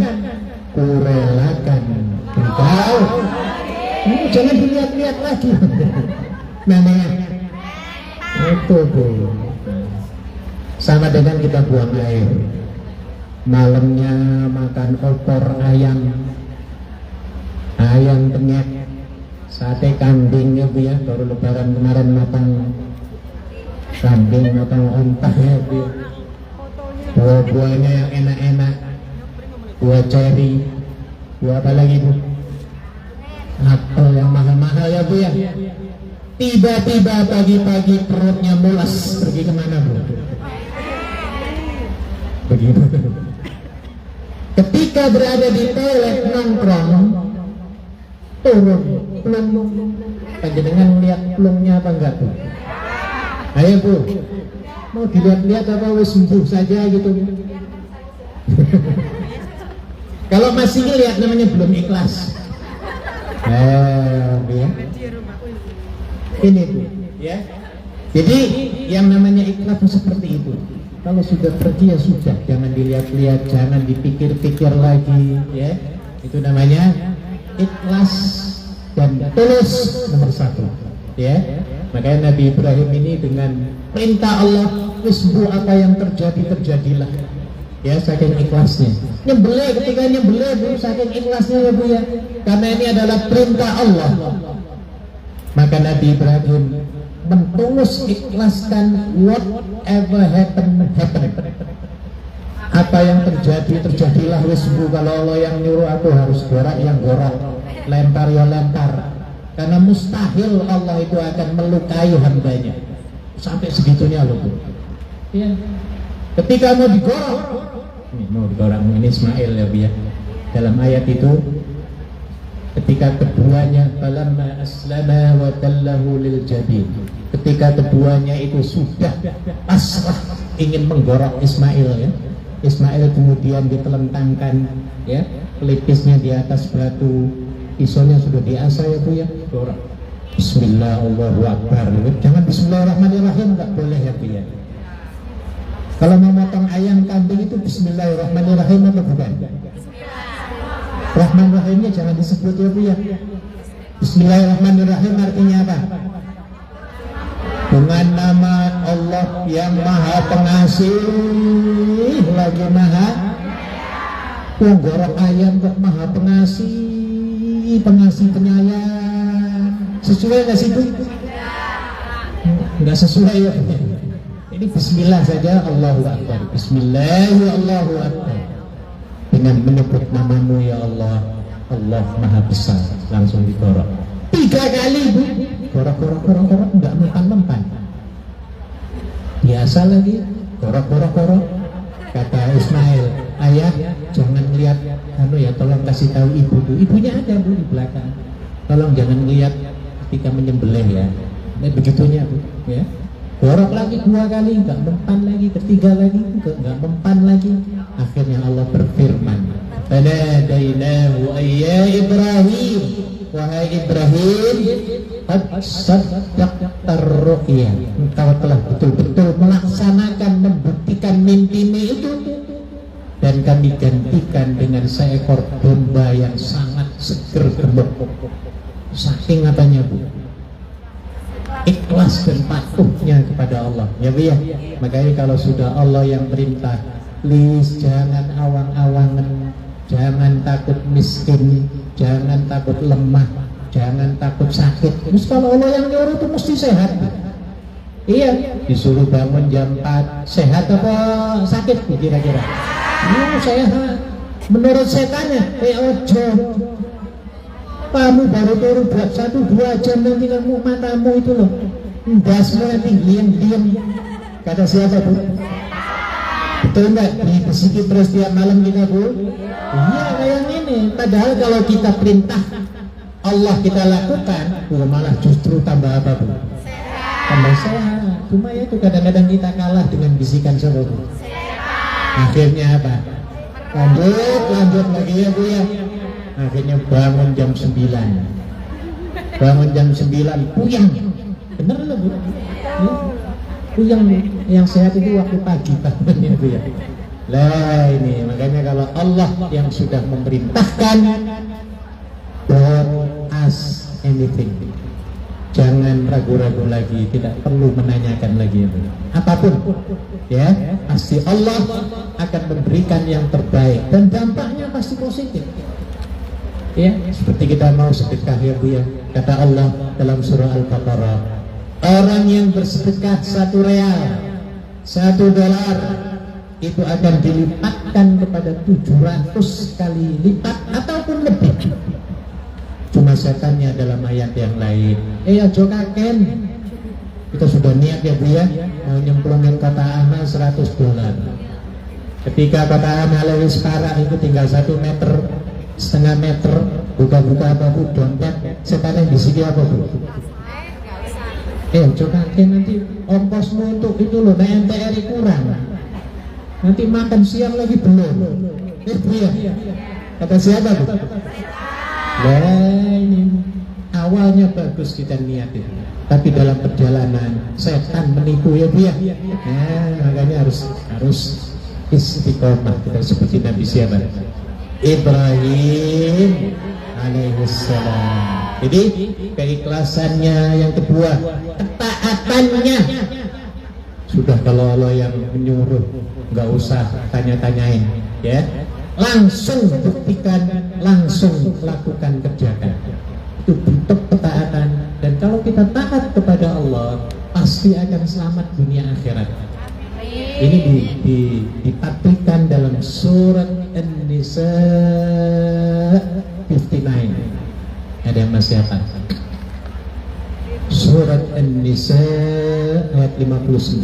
kurelakan engkau. Jangan dilihat-lihat lagi. Namanya itu, Bu. Sama dengan kita buang air. Malamnya makan opor ayam penyet, sate kambing ya, Bu ya, baru lebaran kemarin matang kambing, matang ontah ya, Bu ya. Buah-buahnya yang enak-enak, buah ceri, buah apa lagi, Bu? Apel yang mahal-mahal ya, Bu ya. Tiba-tiba pagi-pagi perutnya mulas, pergi kemana, Bu? Begitu. Ketika berada di toilet nongkrong, turun plung, panjenengan lihat plungnya apa enggak, Bu? Ayo, Bu, mau dilihat-lihat apa wis sembuh saja gitu? Kalau masih lihat namanya belum ikhlas. Ya. Ini, Bu, ya. Jadi yang namanya ikhlas seperti itu. Kalau sudah pergi ya sudah, jangan dilihat-lihat, jangan dipikir-pikir lagi, ya. Itu namanya ikhlas dan tulus nomor 1, ya. Makanya Nabi Ibrahim ini dengan perintah Allah, "Wisbu apa yang terjadi terjadilah." Ya, saking ikhlasnya. Nyembelih, ketika nyembelih, Bu, saking ikhlasnya ya, Bu ya. Karena ini adalah perintah Allah. Maka Nabi Ibrahim mentulus ikhlaskan whatever happen. Apa yang terjadi terjadilah, wisbu. Kalau Allah yang nyuruh aku harus gorak, yang gorak, lempar ya lempar. Karena mustahil Allah itu akan melukai hambanya. Sampai segitunya loh, Bu. Ya. Ketika mau digorok ini Ismail ya, Bu ya. Dalam ayat itu, ketika keduanya falamma aslama wa tallahu lil jabin, ketika keduanya itu sudah pasrah ingin menggorok Ismail ya, Ismail kemudian ditelentangkan ya, pelipisnya di atas batu, pisaunya sudah diasah ya, Bu ya, gorok. Bismillah, Allahu Akbar. Jangan Bismillahirrahmanirrahim, nggak boleh ya, Bu ya. Kalau mau motong ayam kambing itu Bismillahirrahmanirrahim apa bukan? Rahman-Rahimnya jangan disebut ya, Bu ya. Bismillahirrahmanirrahim artinya apa? Dengan nama Allah yang Maha Pengasih lagi Maha Penggorok ayam kok Maha Pengasih, Pengasih penyayang. Sesuai nggak sih, Bu? nggak sesuai ya. Ini Bismillah saja, Allahu Akbar. Bismillah, ya Allahu Akbar. Dengan menyebut namamu ya Allah, Allah Maha Besar, langsung dikorok 3 kali bu. Korok, nggak mempan. Biasa lagi, korok. Kata Ismail, ayah jangan lihat, ya tolong kasih tahu ibu tuh. Ibunya ada bu di belakang. Tolong jangan lihat ketika menyembelih ya. Nah, begitunya bu, ya. Korok lagi 2 kali, nggak mempan lagi. Ketiga lagi, nggak mempan lagi. Akhirnya Allah berfirman, "Fanadainahu ayya Ibrahim, wahai Ibrahim, qad saddaqtar ru'ya." Engkau telah betul-betul melaksanakan, membuktikan mimpimu itu, dan kami gantikan dengan seekor domba yang sangat seger gemuk. Saking apanya bu? Ikhlas dan patuhnya kepada Allah. Ya bu ya. Makanya kalau sudah Allah yang perintah, please jangan awang-awangan, jangan takut miskin, jangan takut lemah, jangan takut sakit. Terus kalau Allah yang nyuruh itu mesti sehat. Iya, disuruh bangun jam 4, sehat apa sakit kira-kira? Sehat. Menurut setannya, ojo. Kamu baru turun buat 1-2 jam nanti kamu matamu itu loh, endasmu nanti diam. Kata siapa bu? Betul nggak? Dibisiki terus tiap malam kita bu? Iya kayak ini. Padahal kalau kita perintah Allah kita lakukan, malah justru tambah apa bu? Tambah sehat. Cuma ya itu kadang-kadang kita kalah dengan bisikan siapa bu? Akhirnya apa? Lanjut lagi ya bu ya. Akhirnya bangun jam 9, puyeng. Bener loh bu, puyeng. Yang sehat itu waktu pagi bangunnya bu ya. Lah ini makanya kalau Allah yang sudah memerintahkan, don't ask anything, jangan ragu-ragu lagi, tidak perlu menanyakan lagi itu. Apapun ya, pasti Allah akan memberikan yang terbaik dan dampaknya pasti positif. Ya, seperti kita mau sedekah ya bu ya. Kata Allah dalam surah Al-Baqarah, orang yang bersedekah 1 real, 1 dolar, itu akan dilipatkan kepada 700 kali lipat ataupun lebih. Cuma setannya dalam ayat yang lain, ajo kaken. Kita sudah niat ya bu ya, mau nyemplungin kata amal 100 dolar. Ketika kata amal lewis parah itu tinggal 1,5 meter, buka-buka apa bu, dompet, sekarang di sini apa bu? Coba nanti ongkosmu untuk itu loh, naik NTRI kurang, nanti makan siang lagi belum. Bu ya, kata siapa bu? Ini awalnya bagus kita niatin, tapi dalam perjalanan setan menipu ya bu ya. Makanya harus istiqomah kita seperti Nabi siapa? Ibrahim alaihissalam. Jadi keikhlasannya yang kedua, ketaatannya. Sudah kalau Allah yang menyuruh, nggak usah tanya-tanyain, ya. Langsung buktikan, langsung lakukan, kerjakan. Itu bentuk ketaatan. Dan kalau kita taat kepada Allah, pasti akan selamat dunia akhirat. Ini ditampilkan dalam surat An-Nisa 59. Ada yang masih apa? Surat An-Nisa ayat 59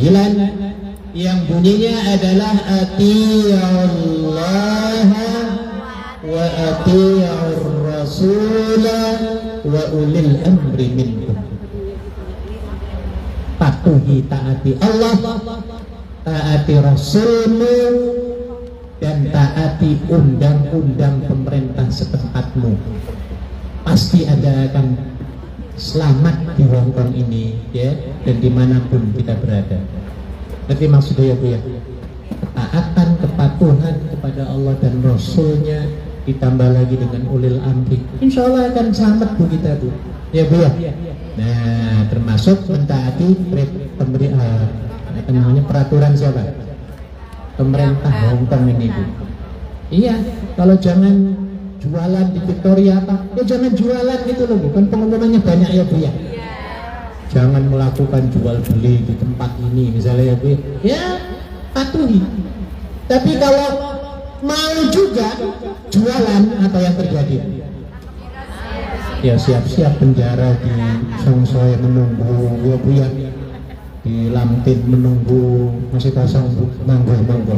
yang bunyinya adalah ati'allah wa ati'ur rasul wa ulil amri minkum. Patuhi, taati Allah, taati Rasulmu, dan taati undang-undang pemerintah setempatmu. Pasti ada akan selamat di Hongkong ini, ya, dan dimanapun kita berada. Berarti maksudnya ya bu ya, ketaatan, kepatuhan kepada Allah dan Rasulnya, ditambah lagi dengan ulil amri, insya Allah akan selamat bu kita bu, ya bu ya. Nah, termasuk mentaati peraturan siapa? Pemerintah Hongkong ini bu. Iya, kalau jangan jualan di Victoria apa? Ya jangan jualan gitu loh, bukan pengumumannya banyak ya bu ya. Jangan melakukan jual beli di tempat ini misalnya ya Bu. Ya, patuhi. Tapi kalau mau juga jualan, apa yang terjadi? Ya siap-siap penjara di Songsoe menunggu ya Bu ya. Di Lamtin menunggu masih kosong Bu. Monggo.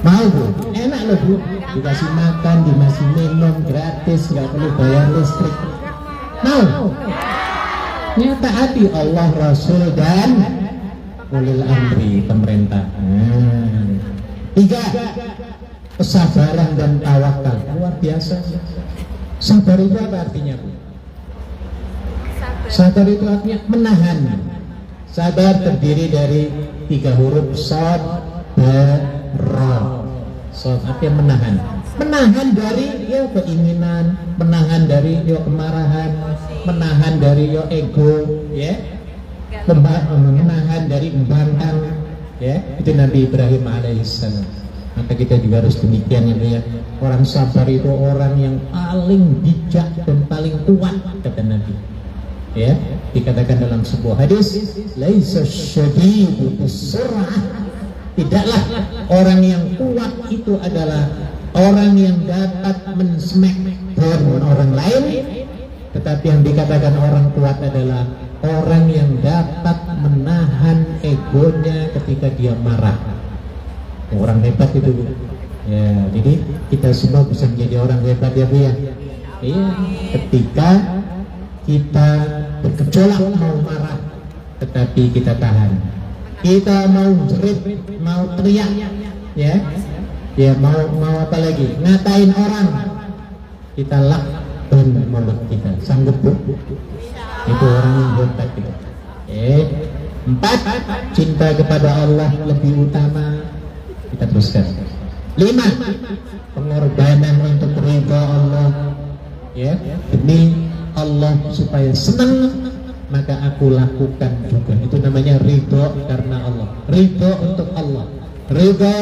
Mau Bu? Enak loh Bu. Dikasih makan, dikasih minum gratis, nggak perlu bayar listrik. Mau? Taati Allah, Rasul dan ulil amri, pemerintah. 3, kesabaran dan tawakal. Luar biasa. Sabar itu apa artinya Bu? Sabar itu artinya menahan. Sabar terdiri dari 3 huruf, shad, ba, ra. Shad artinya menahan. Menahan dari ya keinginan, menahan dari ya kemarahan, menahan dari ya ego, ya, menahan dari pembangkang, ya. Itu Nabi Ibrahim alaihissalam. Maka kita juga harus demikian ya. Orang sabar itu orang yang paling bijak dan paling kuat, kata Nabi. Ya, dikatakan dalam sebuah hadis, laisa syadidu bisur'ah. Tidaklah orang yang kuat itu adalah orang yang dapat men-smackdown orang lain, tetapi yang dikatakan orang kuat adalah orang yang dapat menahan egonya ketika dia marah. Orang hebat itu Bu. Ya, jadi kita semua bisa menjadi orang hebat ya Bu ya. Iya, ketika kita bergejolak mau marah, tetapi kita tahan. Kita mau jerit, mau teriak, ya mau apa lagi? Ngatain orang, kita lakban mulut kita. Sanggup Bu? Itu orang yang hebat itu. 4, cinta kepada Allah lebih utama. Kita teruskan. 5, pengorbanan untuk ridha Allah. Ya, demi Allah supaya senang, maka aku lakukan juga. Itu namanya ridho karena Allah. Ridho untuk Allah. Ridho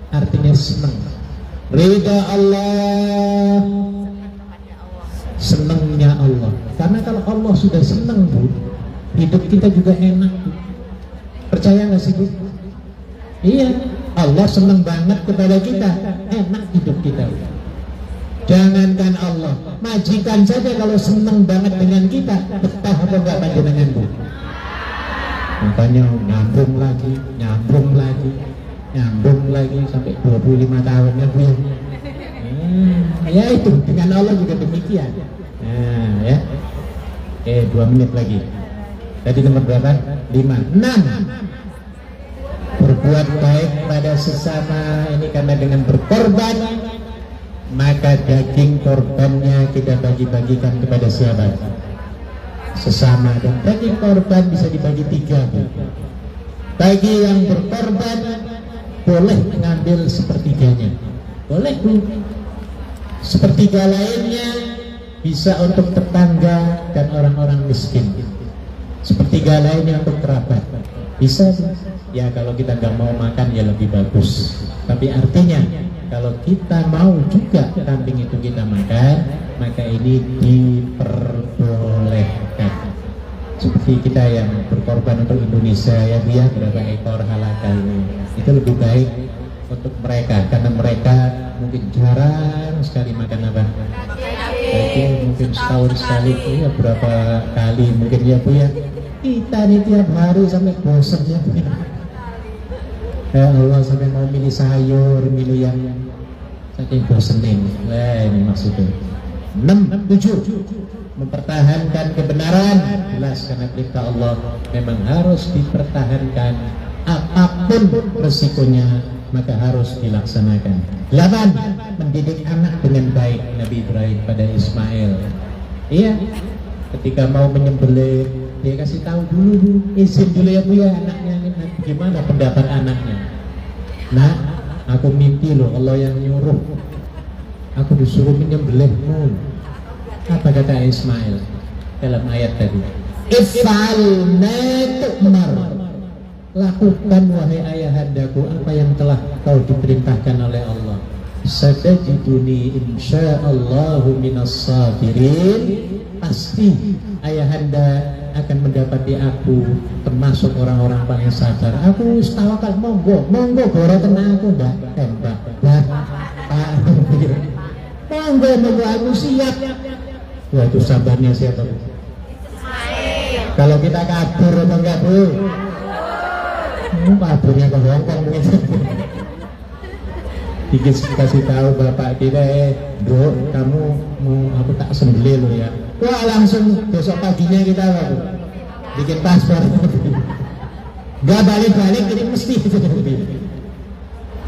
artinya senang. Ridho Allah, senangnya Allah. Karena kalau Allah sudah senang Bu, hidup kita juga enak Bu. Percaya nggak sih Bu? Iya, Allah senang banget kepada kita, enak hidup kita Bu. Jangankan Allah, majikan saja kalau senang banget dengan kita, betah apa enggak panjenengan Bu? Makanya nyambung lagi sampai 25 tahun ya Bu. Ya itu, dengan Allah juga demikian. Nah ya. 2 menit lagi. Tadi nomor berapa? 5. 6. Berbuat baik pada sesama ini karena dengan berkorban, maka daging korbannya kita bagi-bagikan kepada siapa? Sesama. Dan daging korban bisa dibagi 3 Bu. Bagi yang berkorban boleh mengambil sepertiganya, boleh Bu. Sepertiga lainnya bisa untuk tetangga dan orang-orang miskin. Sepertiga lainnya untuk kerabat. Bisa Bu. Ya kalau kita nggak mau makan ya lebih bagus. Tapi artinya kalau kita mau juga kambing itu kita makan, maka ini diperbolehkan. Seperti kita yang berkorban untuk Indonesia ya dia berapa ekor halakah ini, itu lebih baik untuk mereka karena mereka mungkin jarang sekali makan apa. Jadi mungkin setahun sekali ya berapa kali mungkin ya Bu ya. Kita nih tiap hari sampai bosan ya Bu. Ya Allah sampai mau milih sayur, milih yang saking bosenin. Wah ini maksudnya. 6, 7 mempertahankan kebenaran. Jelas karena perintah Allah memang harus dipertahankan apapun resikonya, maka harus dilaksanakan. 8, mendidik anak dengan baik. Nabi Ibrahim pada Ismail. Iya, ketika mau menyembelih dia kasih tahu dulu, izin dulu ya Bu ya anaknya. Gimana pendapat anaknya? Nah, aku mimpi loh Allah yang nyuruh. Aku disuruh menyembelihmu. Apa kata Ismail dalam ayat tadi? If'al ma tu'mar. Lakukan wahai ayahandaku apa yang telah kau diperintahkan oleh Allah. satajiduni insyaallahu minas sabirin. Pasti ayahanda akan mendapati aku termasuk orang-orang paling sabar. Aku tawakal, monggo boro tenang aku mbak monggo aku siap. Wah, itu sabarnya siapa? Kalau kita kabur atau enggak bu? Kaburnya ke Hongkong mungkin. Dikit kasih tahu bapak kita, bro, kamu mau aku tak sembelih lo ya. Wah, langsung besok paginya kita apa? Bikin paspor. Gak balik-balik jadi mesti.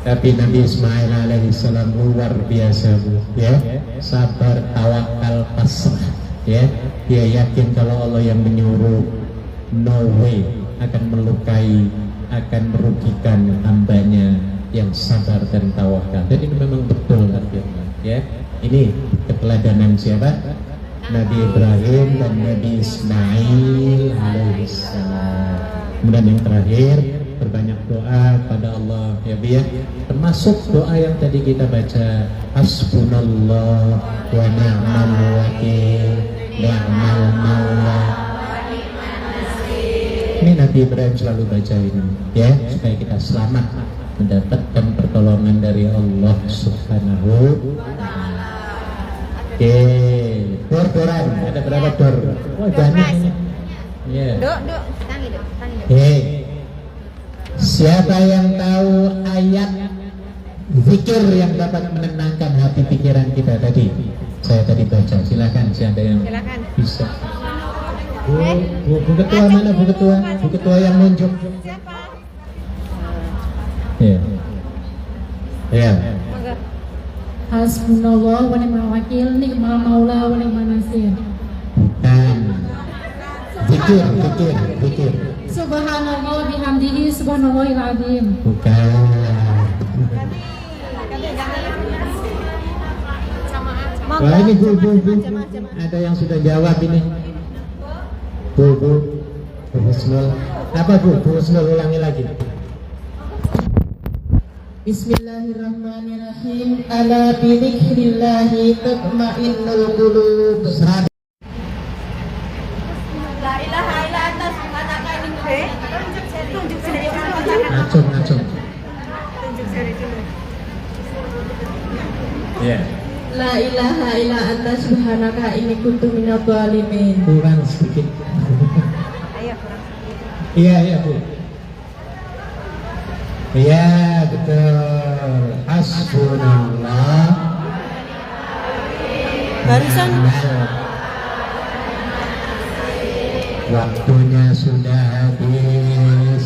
Tapi Nabi Ismail alaihissalam luar biasa bu, ya, sabar, tawakal, pasrah, ya. Dia yakin kalau Allah yang menyuruh, no way akan melukai, akan merugikan hambanya yang sabar dan tawakal. Jadi memang betul artinya, ya. Ini keteladanan siapa? Nabi Ibrahim dan Nabi Ismail alaihissalam. Kemudian yang terakhir, berbanyak doa pada Allah ya biar termasuk doa yang tadi kita baca, hasbunallah wa ni'mal wakil ni'mal maula. Ini Nabi Ibrahim selalu baca ini ya, supaya kita selamat mendapatkan pertolongan dari Allah Subhanahu wa ta'ala. Oke, dor-doran ada berapa dor? Oh, banyak. Ya. Dok, tangi dok. Siapa yang tahu ayat zikir yang dapat menenangkan hati pikiran kita tadi? Saya tadi baca, silakan siapa yang bisa. Bu ketua mana bu ketua? Bu ketua yang nunjuk. Siapa? Ya. Ya. Hasbunallah wa ni'mal wakil, ni'mal maula wa ni'mal nasir. Bukan. Zikir. Subhanallah bihamdihi subhanallahil azim. Bukan. Wah ini bu, ada yang sudah jawab ini. Bu Husnul. Apa bu Husnul, ulangi lagi. Bismillahirrahmanirrahim. Ala bidzikrillahi tatma'innul qulub. La ilaha illa anta subhanaka inni tunjuk sendiri. Ngacung. Tunjuk sendiri dulu. Ya. La ilaha illa anta subhanaka inni kuntu minadh dhalimin. Kurang sedikit. Ayo kurang. Iya bu. Iya betul. Hasbunallah. Barusan Waktunya sudah habis.